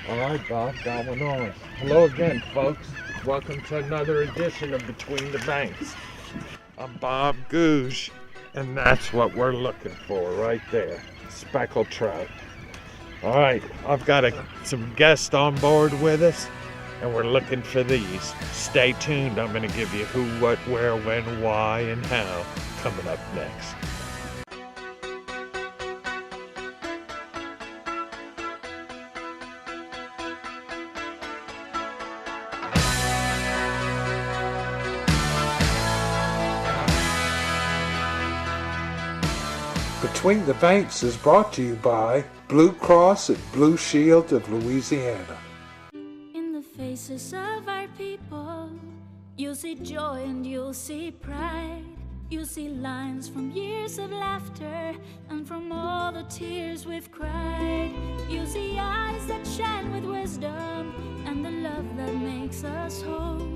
All right, Bob, going on. Hello again, folks. Welcome to another edition of Between the Banks. I'm Bob Gouge, and that's what we're looking for right there, speckled trout. All right, I've got some guests on board with us, and we're looking for these. Stay tuned. I'm going to give you who, what, where, when, why, and how coming up next. Between the Banks is brought to you by Blue Cross and Blue Shield of Louisiana. In the faces of our people, you'll see joy and you'll see pride. You'll see lines from years of laughter and from all the tears we've cried. You'll see eyes that shine with wisdom and the love that makes us whole.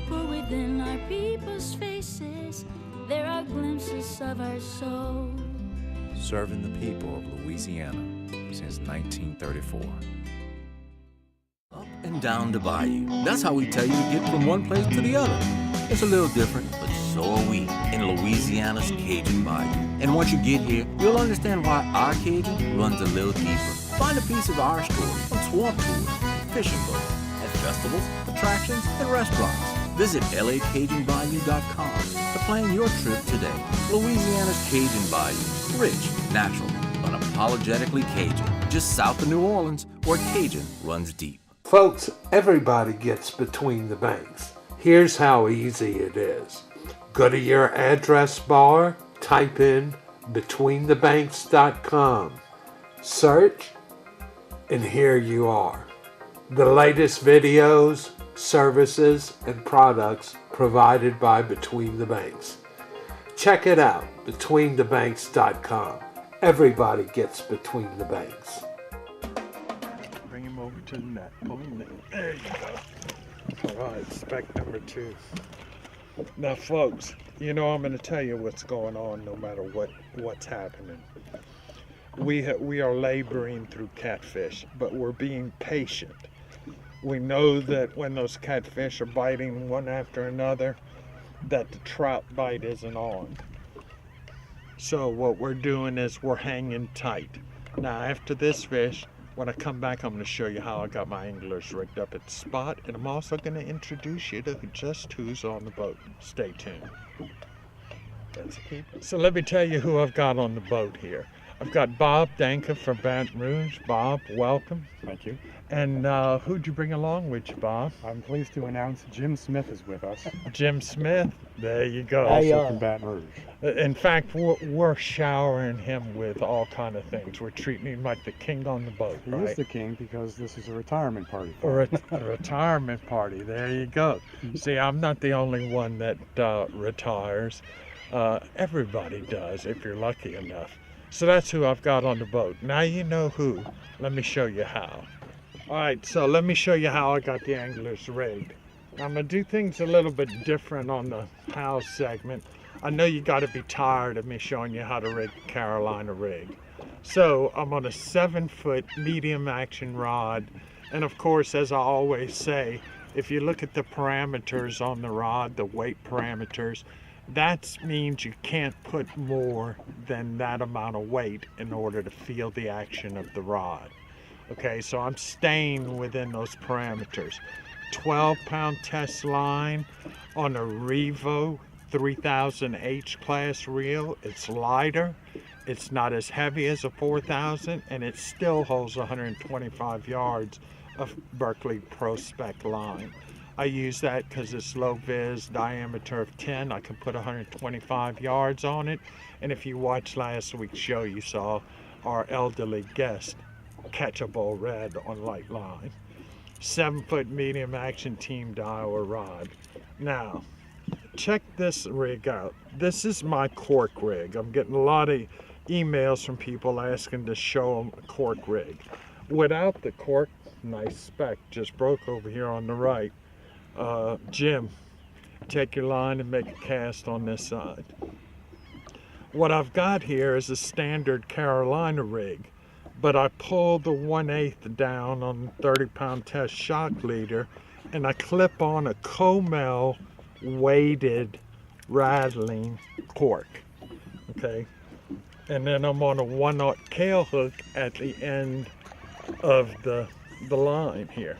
For within our people's faces, there are glimpses of our soul. Serving the people of Louisiana since 1934. Up and down the bayou. That's how we tell you to get from one place to the other. It's a little different, but so are we in Louisiana's Cajun Bayou. And once you get here, you'll understand why our Cajun runs a little deeper. Find a piece of our story on swamp tours and fishing boats, at festivals, attractions, and restaurants. Visit lacajunbayou.com to plan your trip today. Louisiana's Cajun Bayou. Rich, natural, unapologetically Cajun. Just south of New Orleans, where Cajun runs deep. Folks, everybody gets Between the Banks. Here's how easy it is. Go to your address bar, type in betweenthebanks.com, search, and here you are. The latest videos, services, and products provided by Between the Banks. Check it out, betweenthebanks.com. Everybody gets Between the Banks. Bring him over to the net. Pull him in. There you go. All right, spec number 2. Now, folks, you know I'm going to tell you what's going on no matter what's happening. We are laboring through catfish, but we're being patient. We know that when those catfish are biting one after another, that the trout bite isn't on. So what we're doing is we're hanging tight. Now after this fish, when I come back, I'm going to show you how I got my anglers rigged up at the spot, and I'm also going to introduce you to just who's on the boat. Stay tuned. That's a keeper. So let me tell you who I've got on the boat here. I've got Bob Danka from Baton Rouge. Bob, welcome. Thank you. And who'd you bring along with you, Bob? I'm pleased to announce Jim Smith is with us, Jim Smith. There you go. also from Baton Rouge. In fact, we're showering him with all kind of things. We're treating him like the king on the boat, He right? is the king because this is a retirement party. Or a retirement party. There you go. See, I'm not the only one that retires. Everybody does, if you're lucky enough. So that's who I've got on the boat. Now you know who. Let me show you how. All right, so let me show you how I got the anglers rigged. I'm gonna do things a little bit different on the how segment. I know you gotta be tired of me showing you how to rig a Carolina rig. So I'm on a 7-foot medium action rod. And of course, as I always say, if you look at the parameters on the rod, the weight parameters, that means you can't put more than that amount of weight in order to feel the action of the rod. Okay, so I'm staying within those parameters. 12-pound test line on a Revo 3000 H-class reel. It's lighter, it's not as heavy as a 4000, and it still holds 125 yards of Berkley Pro Spec line. I use that because it's low vis, diameter of 10. I can put 125 yards on it. And if you watched last week's show, you saw our elderly guest catch a bull red on light line. 7-foot medium action team Daiwa rod. Now, check this rig out. This is my cork rig. I'm getting a lot of emails from people asking to show them a cork rig. Without the cork, nice spec, just broke over here on the right. Jim, take your line and make a cast on this side. What I've got here is a standard Carolina rig. but I pulled the 1/8 down on the 30-pound test shock leader, and I clip on a Comel weighted rattling cork, okay? And then I'm on a 1/0 tail hook at the end of the line here.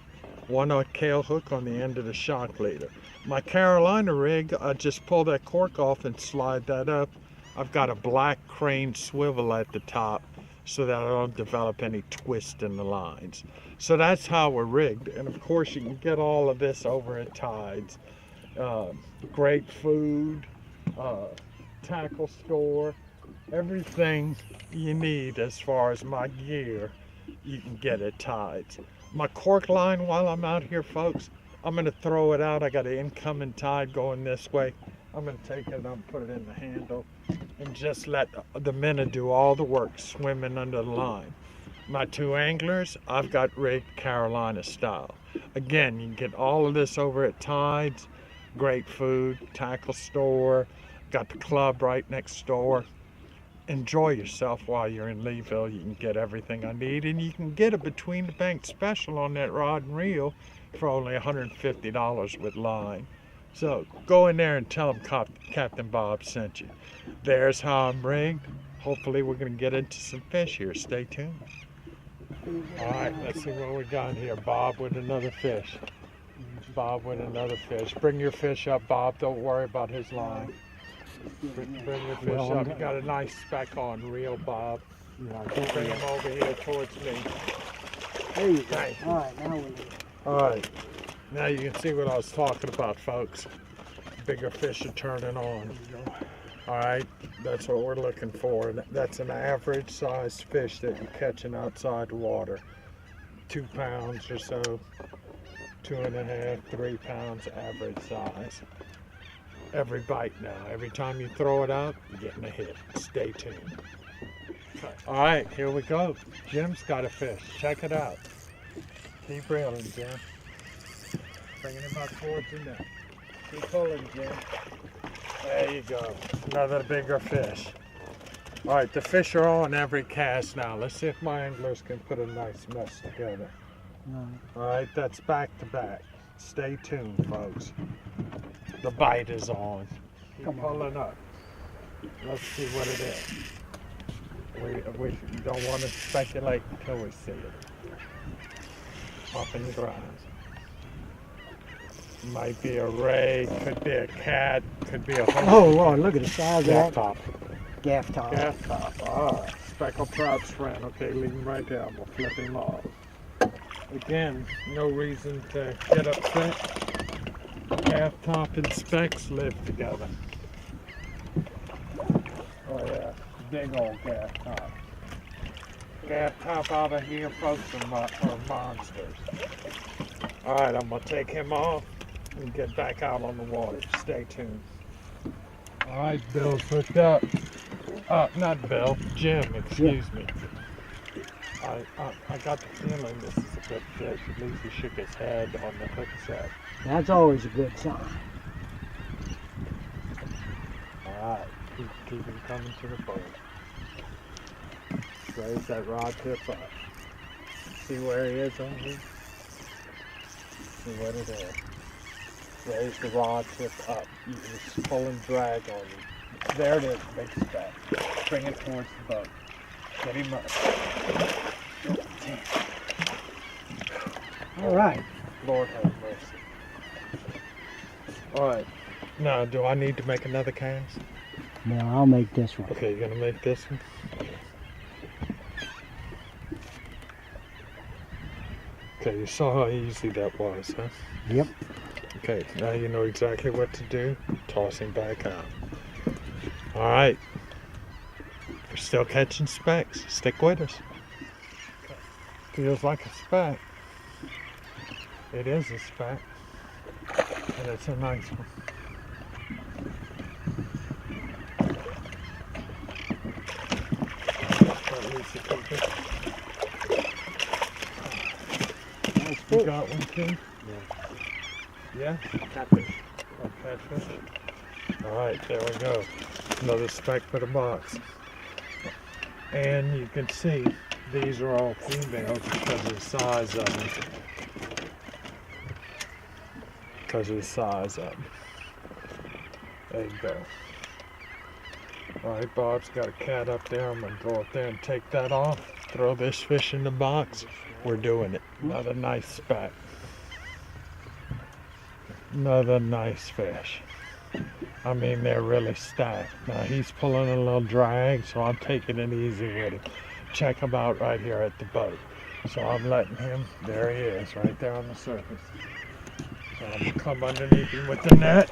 1/0 tail hook on the end of the shock leader. My Carolina rig, I just pull that cork off and slide that up. I've got a black crane swivel at the top so that I don't develop any twist in the lines. So that's how we're rigged. And of course you can get all of this over at Tides. Great food, tackle store, everything you need as far as my gear, you can get at Tides. My cork line while I'm out here, folks, I'm gonna throw it out. I got an incoming tide going this way. I'm gonna take it and I'm put it in the handle and just let the men do all the work swimming under the line. My 2 anglers, I've got rigged Carolina style. Again, you can get all of this over at Tides. Great food, tackle store, got the club right next door. Enjoy yourself while you're in Leeville. You can get everything I need, and you can get a between the bank special on that rod and reel for only $150 with line. So go in there and tell them Captain Bob sent you. There's how I'm rigged. Hopefully we're going to get into some fish here. Stay tuned. All right, let's see what we got here. Bob with another fish. Bob with another fish. Bring your fish up, Bob. Don't worry about his line. Bring your fish up. You got a nice speck on reel, Bob. Bring him over here towards me. There you go. Thank you. All right, now we All right, now you can see what I was talking about, folks. Bigger fish are turning on. All right, that's what we're looking for. That's an average sized fish that you're catching outside the water. 2 pounds or so, 2.5, 3 pounds average size. Every bite now, every time you throw it out, you're getting a hit. Stay tuned. All right, here we go. Jim's got a fish. Check it out. Keep reeling, Jim. Bringing him up towards the net. Keep pulling, Jim. There you go. Another bigger fish. All right, the fish are on every cast now. Let's see if my anglers can put a nice mess together. All right, that's back to back. Stay tuned, folks. The bite is on. Keep pulling up. Let's see what it is. We don't want to speculate until we see it. Up in the ground. Might be a ray, could be a cat, could be a Oh, Lord, look at the size of gaff that. top. Gaff top. Gaff top. All right. Speckled trout friend. Okay, leave him right there. I'm gonna flip him off. Again, no reason to get upset. Gaff top and specks live together. Oh yeah, big old gaff top. Gaff top out of here, folks, are monsters. All right, I'm gonna take him off and get back out on the water. Stay tuned. All right, Bill's hooked up. Not Bill, Jim, excuse me. I got the feeling this is a good fish. At least he shook his head on the hook set. That's always a good sign. All right, keep him coming to the boat. Raise that rod tip up. See where he is on here? See what it is. Raise the rod tip up. You just pull and drag on you. There it is, big speck. Bring it towards the boat. Get him up. All right. Lord have mercy. All right. Now, do I need to make another cast? No, I'll make this one. Okay, you're gonna make this one? Okay, you saw how easy that was, huh? Yep. Okay, now you know exactly what to do. Toss him back out. All right. We're still catching specks. Stick with us. Feels like a speck. It is a speck. And it's a nice one. At least you keep it. Nice You fish. got one too? Yeah? Catfish. Oh, catfish. All right, there we go. Another speck for the box. And you can see These are all females because of the size of them. There you go. Alright, Bob's got a cat up there. I'm going to go up there and take that off. Throw this fish in the box. We're doing it. Another nice speck. Another nice fish. I mean, they're really stacked. Now, he's pulling a little drag, so I'm taking it easy with him. Check him out right here at the boat. So I'm letting him, there he is, right there on the surface. So I'm going to come underneath him with the net.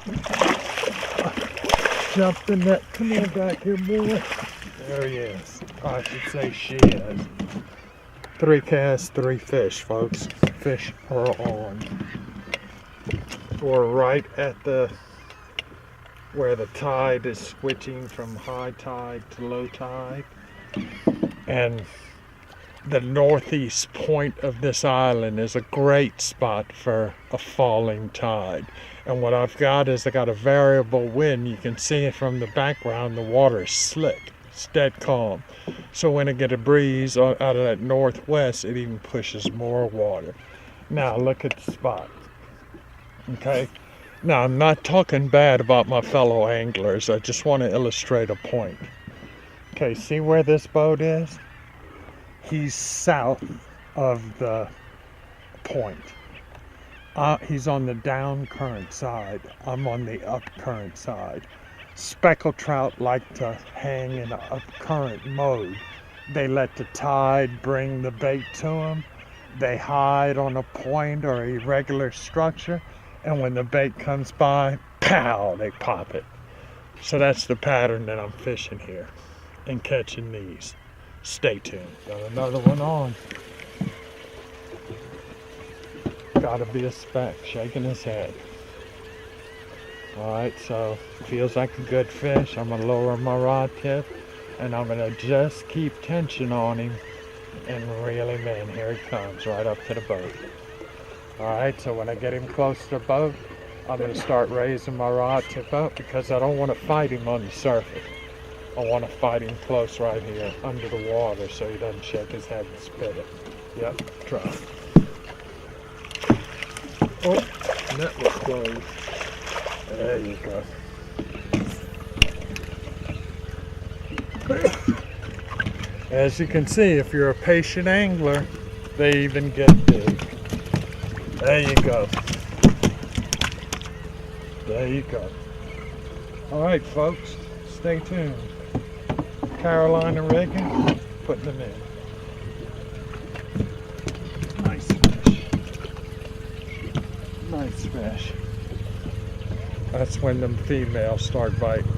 Jump the net. Come here, back here, boy. There he is. I should say she is. 3 casts, 3 fish, folks. Fish are on. We're right at where the tide is switching from high tide to low tide. And the northeast point of this island is a great spot for a falling tide. And what I've got is I got a variable wind. You can see it from the background. The water is slick. It's dead calm. So when I get a breeze out of that northwest, it even pushes more water. Now look at the spot. Okay? Now I'm not talking bad about my fellow anglers. I just want to illustrate a point. Okay, see where this boat is? He's south of the point. He's on the down current side. I'm on the up current side. Speckled trout like to hang in an up current mode. They let the tide bring the bait to them. They hide on a point or irregular structure, and when the bait comes by, pow, they pop it. So that's the pattern that I'm fishing here and catching these. Stay tuned. Got another one on. Gotta be a speck, shaking his head. Alright, so feels like a good fish. I'm gonna lower my rod tip and I'm gonna just keep tension on him and reel him in. Here he comes, right up to the boat. Alright, so when I get him close to the boat, I'm gonna start raising my rod tip up because I don't want to fight him on the surface. I want to fight him close right here under the water so he doesn't shake his head and spit it. Yep, try. Oh, net was closed. There you go. As you can see, if you're a patient angler, they even get big. There you go. There you go. All right, folks, stay tuned. Carolina rigging, putting them in. Nice fish. Nice fish. That's when them females start biting.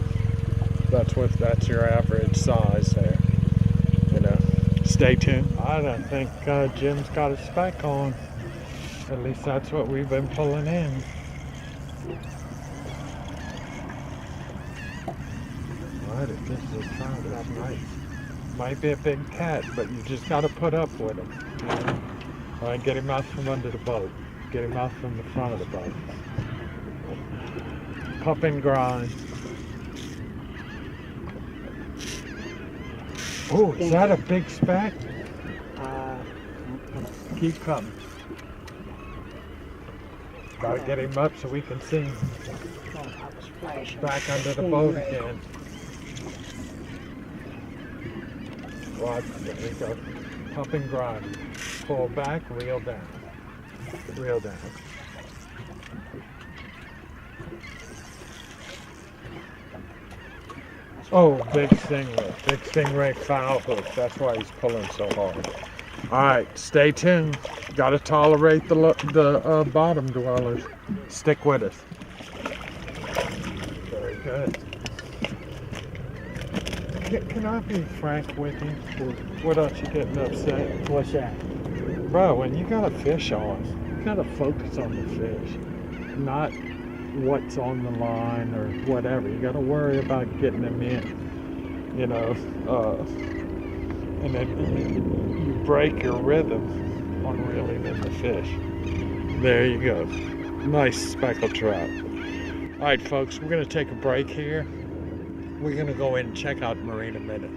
That's your average size there. You know. Stay tuned. I don't think Jim's got a speck on. At least that's what we've been pulling in. Alright, if this is a trout, that's nice. Might be a big cat, but you just gotta put up with him. Alright, get him out from under the boat. Get him out from the front of the boat. Pump and grind. Oh, is that a big speck? Keep coming. Gotta get him up so we can see him. Back under the boat again. Right, there we go. Pump and grind. Pull back, reel down. Reel down. Oh, big stingray. Big stingray foul hook. That's why he's pulling so hard. Alright, stay tuned. Gotta tolerate the bottom dwellers. Stick with us. Very good. Can I be frank with you? What else you getting upset? What's that? Bro, when you got a fish on, you gotta focus on the fish. Not what's on the line or whatever. You gotta worry about getting them in. You know, and then you break your rhythm on reeling in the fish. There you go. Nice speckled trout. Alright folks, we're going to take a break here. We're going to go in and check out Marina Minute.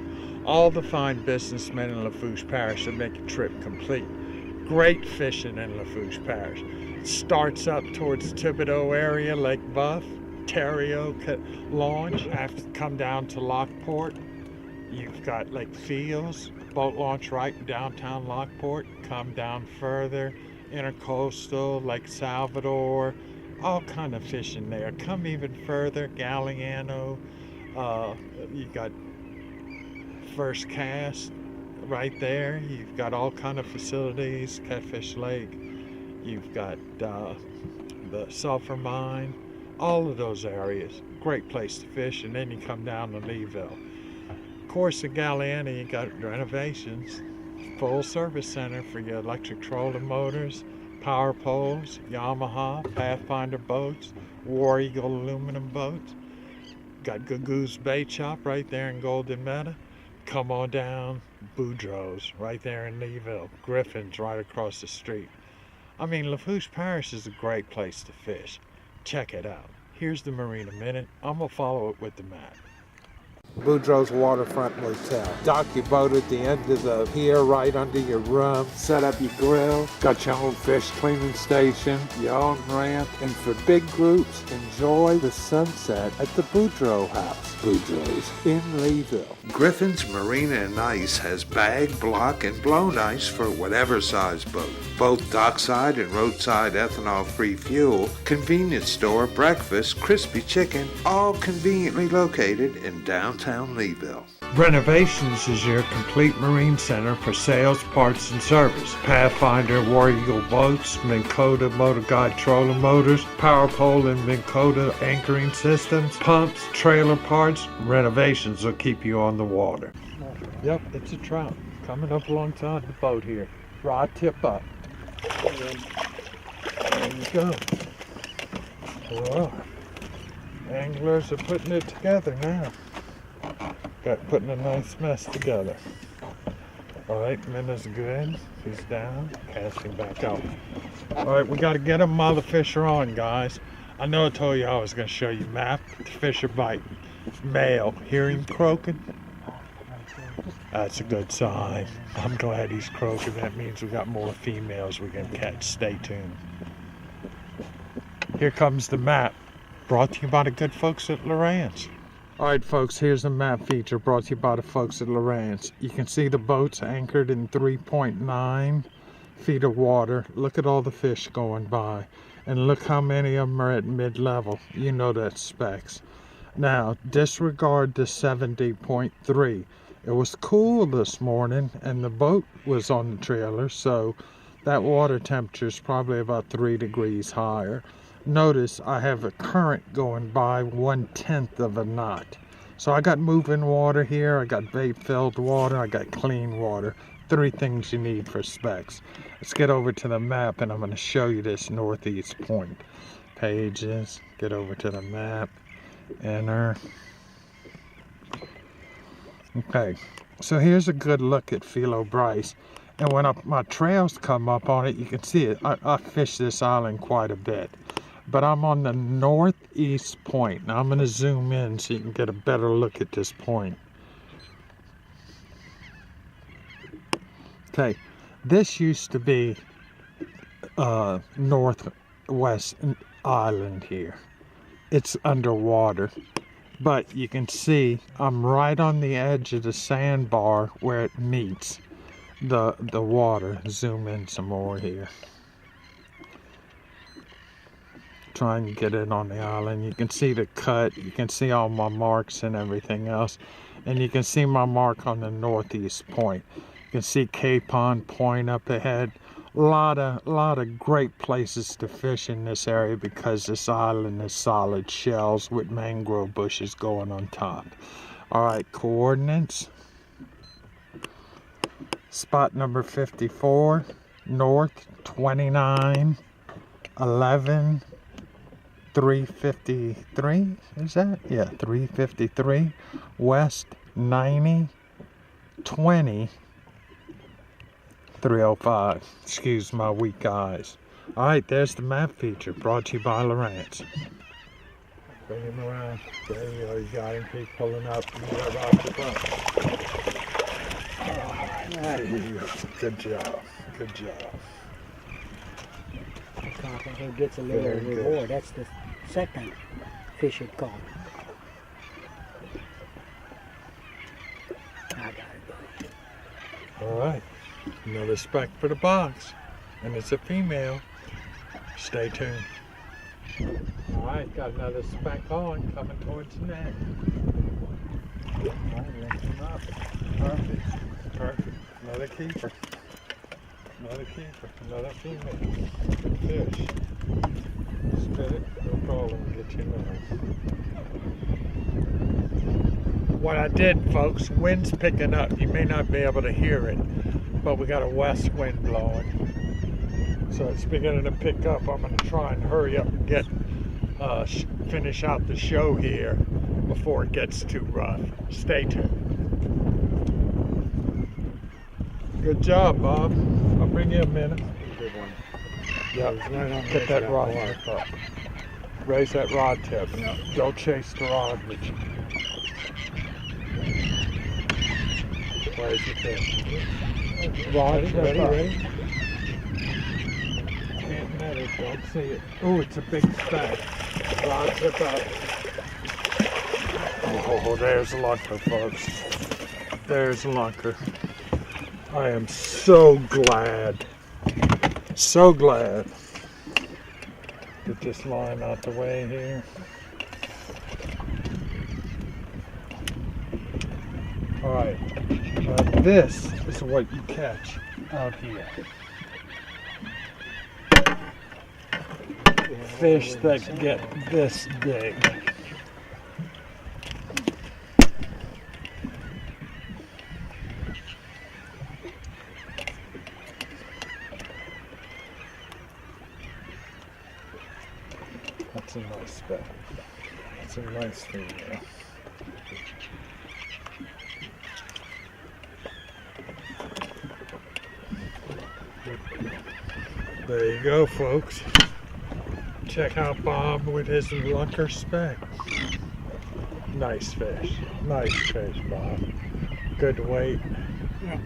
all the fine businessmen in Lafourche Parish that make a trip complete. Great fishing in Lafourche Parish. It starts up towards the Thibodeau area, Lake Buff, Terrio launch. After come down to Lockport, you've got Lake Fields, boat launch right in downtown Lockport. Come down further, Intercoastal, Lake Salvador, all kind of fishing there. Come even further, Galliano, you got First Cast right there. You've got all kind of facilities, Catfish Lake. You've got the Sulphur Mine, all of those areas. Great place to fish, and then you come down to Leeville. Of course, in Galliano, you got Renovations, full service center for your electric trolling motors, power poles, Yamaha, Pathfinder boats, War Eagle aluminum boats. Got Gagoo's Bait Shop right there in Golden Meadow. Come on down, Boudreaux's right there in Leeville. Griffin's right across the street. I mean, Lafourche Parish is a great place to fish. Check it out. Here's the Marina Minute. I'm gonna follow it with the map. Boudreaux's Waterfront Motel. Dock your boat at the end of the pier right under your room. Set up your grill. Got your own fish cleaning station, your own ramp. And for big groups, enjoy the sunset at the Boudreaux House. Boudreaux's in Leeville. Griffin's Marina and Ice has bag, block, and blown ice for whatever size boat. Both dockside and roadside ethanol-free fuel, convenience store, breakfast, crispy chicken, all conveniently located in downtown Leeville. Renovations is your complete marine center for sales, parts, and service. Pathfinder, War Eagle boats, Minn Kota Motor Guide trolling motors, Power Pole and Minn Kota anchoring systems, pumps, trailer parts. Renovations will keep you on the water. Yep, it's a trout coming up alongside the boat here. Rod tip up. There you go. Whoa. Anglers are putting it together now. Putting a nice mess together. Alright, Minna's good. He's down. Casting back out. Alright, we got to get them while the fish are on, guys. I know I told you I was going to show you map. The fish are biting. Male. Hear him croaking? That's a good sign. I'm glad he's croaking. That means we got more females we can catch. Stay tuned. Here comes the map. Brought to you by the good folks at Lowrance. Alright folks, here's a map feature brought to you by the folks at Lowrance. You can see the boats anchored in 3.9 feet of water. Look at all the fish going by. And look how many of them are at mid-level. You know that's specs. Now, disregard the 70.3. It was cool this morning and the boat was on the trailer, so that water temperature is probably about 3 degrees higher. Notice I have a current going by 1/10 of a knot. So I got moving water here, I got bait-filled water, I got clean water. 3 things you need for specs. Let's get over to the map and I'm going to show you this northeast point. Pages, get over to the map, enter. Okay, so here's a good look at Philo Bryce. And when my trails come up on it, you can see it. I fish this island quite a bit. But I'm on the northeast point. Now I'm going to zoom in so you can get a better look at this point. Okay, this used to be northwest island here. It's underwater. But you can see I'm right on the edge of the sandbar where it meets the water. Zoom in some more here. Try and get it on the island. You can see the cut. You can see all my marks and everything else. And you can see my mark on the northeast point. You can see Capon Point up ahead. A lot of great places to fish in this area because this island is solid shells with mangrove bushes going on top. Alright, coordinates. Spot number 54, north 29, 11, 353, is that? Yeah, 353, west 90, 20, 305. Excuse my weak eyes. Alright, there's the map feature brought to you by Lowrance. Bring him around. There you go, you got him. Keep pulling up. You got off the front. Good job. Good job. Copperhead gets a little Very good. reward. That's the second fish it caught. I got it, buddy. All right. Another speck for the box. And it's a female. Stay tuned. All right, got another speck on coming towards the net. All right, lift him up. Perfect. Perfect. Another keeper. Another keeper. Another female. Good fish. Spit it. No problem. Get you another. What I did, folks, wind's picking up. You may not be able to hear it, but we got a west wind blowing. So it's beginning to pick up. I'm going to try and hurry up and get finish out the show here before it gets too rough. Stay tuned. Good job, Bob. I'll bring you a minute. Good one. Yep. Right on the edge Get of that that rod bar. tip up. Raise that rod tip. Don't chase the rod with you. Where's the fish? Rod tip Ready, up. ready? Can't net it, don't see it. Oh, it's a big stack. Rod tip up. Oh, there's a lunker, folks. There's a lunker. I am so glad. So glad. Get this line out the way here. All right. This is what you catch out here. Fish that get this big. That's a nice speck. That's a nice female. There you go, folks. Check out Bob with his lunker speck. Nice fish. Nice fish, Bob. Good weight. Yeah.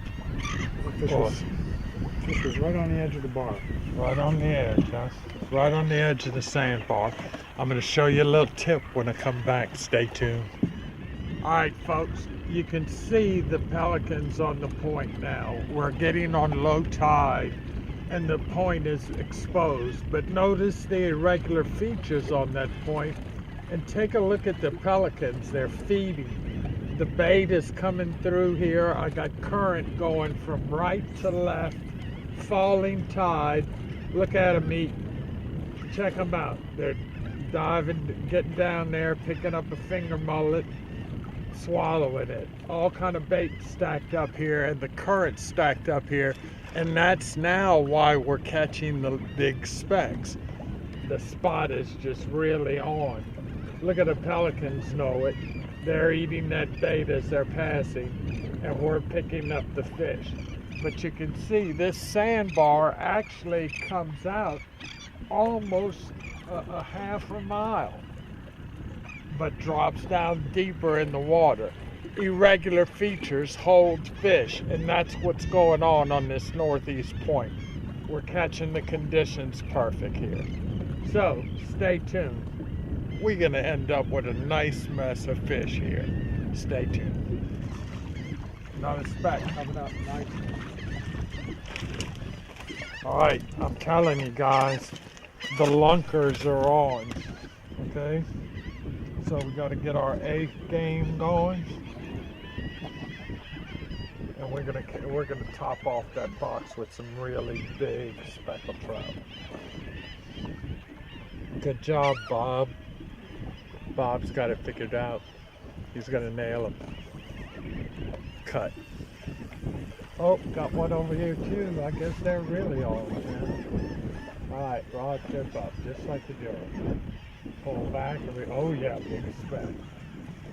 Fish was right on the edge of the bar. Right on the edge, huh? Right on the edge of the sandbar. I'm going to show you a little tip when I come back. Stay tuned. All right, folks. You can see the pelicans on the point now. We're getting on low tide and the point is exposed. But notice the irregular features on that point and take a look at the pelicans. They're feeding. The bait is coming through here. I got current going from right to left, falling tide. Look at them eat. Check them out. They're diving, getting down there, picking up a finger mullet, swallowing it. All kind of bait stacked up here and the current stacked up here. And that's now why we're catching the big specks. The spot is just really on. Look at the pelicans know it. They're eating that bait as they're passing and we're picking up the fish. But you can see this sandbar actually comes out almost a half a mile, but drops down deeper in the water. Irregular features hold fish, and that's what's going on this northeast point. We're catching the conditions perfect here. So stay tuned. We're gonna end up with a nice mess of fish here. Stay tuned. Another speck coming up nice. All right, I'm telling you guys, the lunkers are on, okay? So we got to get our 8th game going, and we're gonna top off that box with some really big speckled trout. Good job, Bob. Bob's got it figured out. He's gonna nail him. Cut. Oh, got one over here too. I guess they're really on. All right, rod tip up, just like the Joe. Pull back and oh yeah, big speck.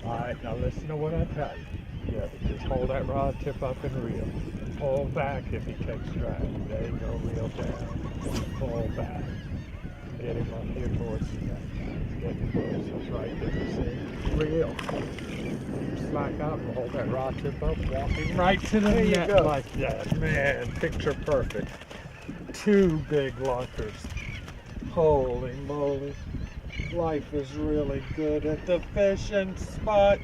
All right, now listen to what I tell you. Yeah, just hold that rod tip up and reel. Pull back if he takes drag. There you go, reel down. Pull back. get him up here towards you guys. Get him close. He's right there. See? Real. Slack out and hold that rod tip up. Walk him right to the net like that. Man, picture perfect. 2 big lunkers. Holy moly. Life is really good at the fishing spot.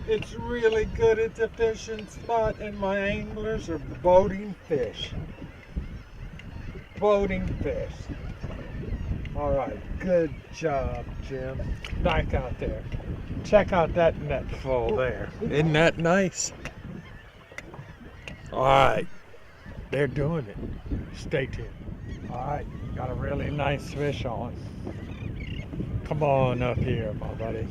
It's really good at the fishing spot, and my anglers are boating fish. Boating fish. All right, good job, Jim. Back out there. Check out that net full there. Isn't that nice? All right, they're doing it. Stay tuned. All right, got a really nice fish on. Come on up here, my buddy.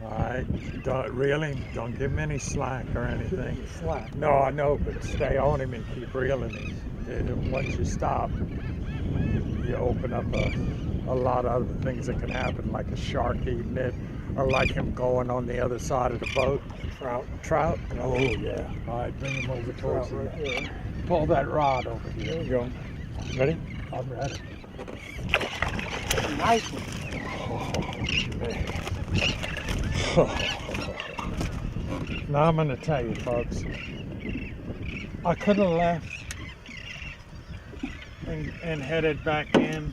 All right, don't give him any slack or anything. Slack. No, I know, but stay on him and keep reeling him. And once you stop, you open up a lot of other things that can happen, like a shark eating it, or like him going on the other side of the boat. Trout? Oh, yeah. All right, bring him over towards you. Right. Pull that rod over here. There you go. Ready? I'm ready. Nice one. Now I'm going to tell you, folks, I could have left and headed back in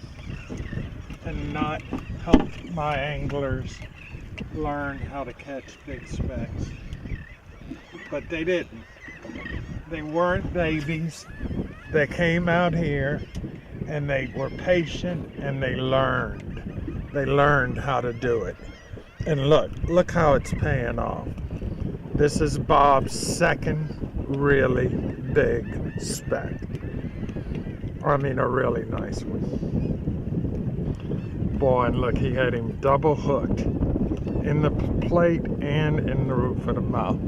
and not helped my anglers learn how to catch big specks. But they didn't. They weren't babies. They came out here and they were patient and they learned. They learned how to do it. And look how it's paying off. This is Bob's second really big speck. I mean, a really nice one. Boy, and look, he had him double hooked in the plate and in the roof of the mouth.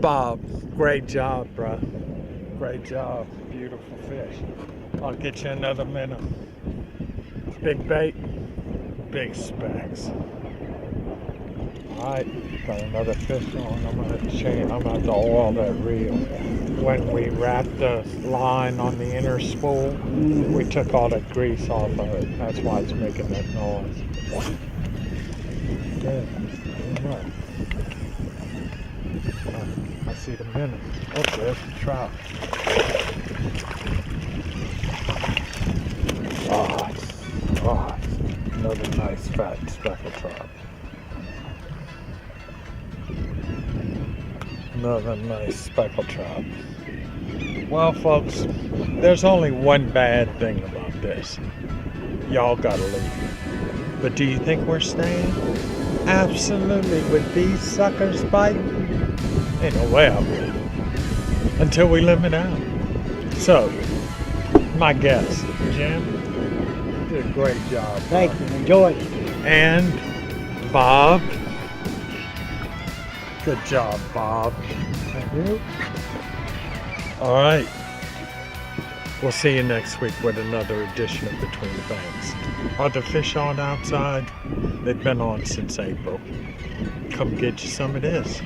Bob, great job, bruh. Great job. Beautiful fish. I'll get you another minnow. Big bait, big specks. Alright, got another fish on. I'm gonna have to oil that reel. When we wrapped the line on the inner spool, we took all that grease off of it. That's why it's making that noise. Good. All right. I see the minnow. Oh, there's the trout. Oh, another nice fat speckled trout. Another nice speckled trout. Well, folks, there's only one bad thing about this. Y'all gotta leave. But do you think we're staying? Absolutely. With these suckers biting? Ain't no way I'll be. Until we limit out. So, my guest, Jim, you did a great job. Thank you. Enjoy it. And Bob. Good job, Bob. Thank you. All right. We'll see you next week with another edition of Between the Banks. Are the fish on outside? They've been on since April. Come get you some of this.